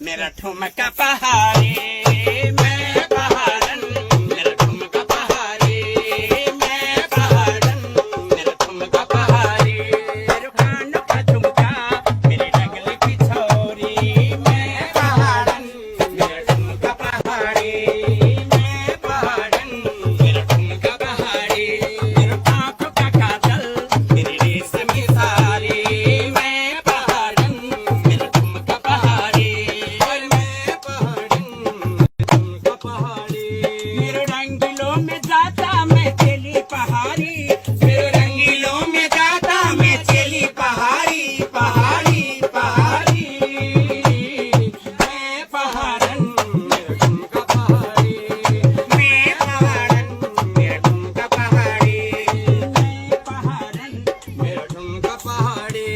मेरा ठुमका पहाड़ी, मैं पहाड़न, मेरा ठुमका पहाड़ी, मैं पहाड़न, मेरा ठुमका पहाड़ी। मेरे कानों का झुमका, मेरी डगली की छोरी, मैं पहाड़न, मेरा ठुमका पहाड़ी, मैं पहाड़न, मेरा ठुमका पहाड़ी। मेरे आँखों का काजल, मेरी रेशमी साड़ी, मैं पहाड़न, मेरा ठुमका पहाड़ी, मैं पहाड़न, ठुमका पहाड़ी। मेरे रंगीलों में जाता मैं चली पहाड़ी, मेरे रंगीलों में जाता मैं चली पहाड़ी, पहाड़ी पहाड़ी। मैं पहाड़न, मेरा ठुमका पहाड़ी, मैं पहाड़न, मेरा ठुमका पहाड़ी, मैं पहाड़न, मेरा ठुमका पहाड़ी।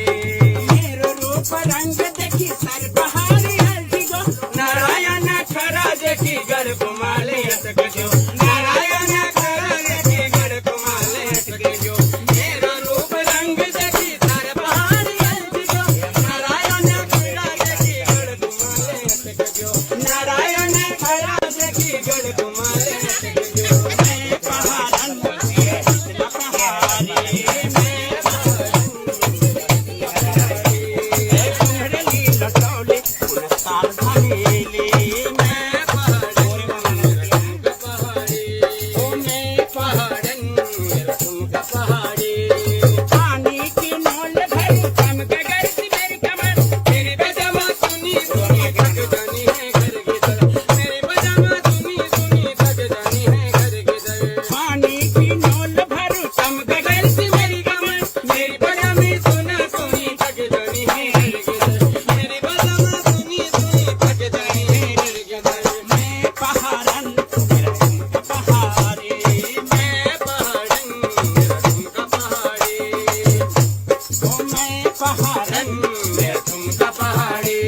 मेरो रूप रंग देखी सर पहाड़ी हल्दी गो, नारायण खरा देखी गढ़ कुमाले अटक जो, नारायण खरा देखी गढ़ कुमाले अटक जो। मेरो रूप रंग देखी सर पहाड़ी हल्दी गो, नारायण खरा देखी गढ़ कुमाले अटक जो, नारायण खरा देखी गढ़ कुमाले अटक जो। मैं पहाड़न, मेरा पहाड़ी, मैं पहाड़न, लटौली पुरस्कार धनीली, मैं पहाड़न, मेरा पहाड़ी, ओ मैं पहाड़न, मेरा ठुमका पहाड़ी। पानी की नोल भरी चमक गई थी मेरी कमर, मेरी बजामा सुनी सुनी थक जानी है घर की तरफ, मेरी बजामा सुनी सुनी थक जानी है घर की तरफ। पानी की नोल भरी चमक गई थी मेरी कमर, मेरी बजामी सुना सुनी थक जानी है घर की तरफ, मेरी बजामा सुनी सुनी थक जानी है घर की तरफ। मैं पहाड़न, मेरा ठुमका पहाड़ी, मैं पहाड़न, मेरा ठुमका पहाड़ी, ओ मैं पहाड़न, मेरा ठुमका पहाड़ी।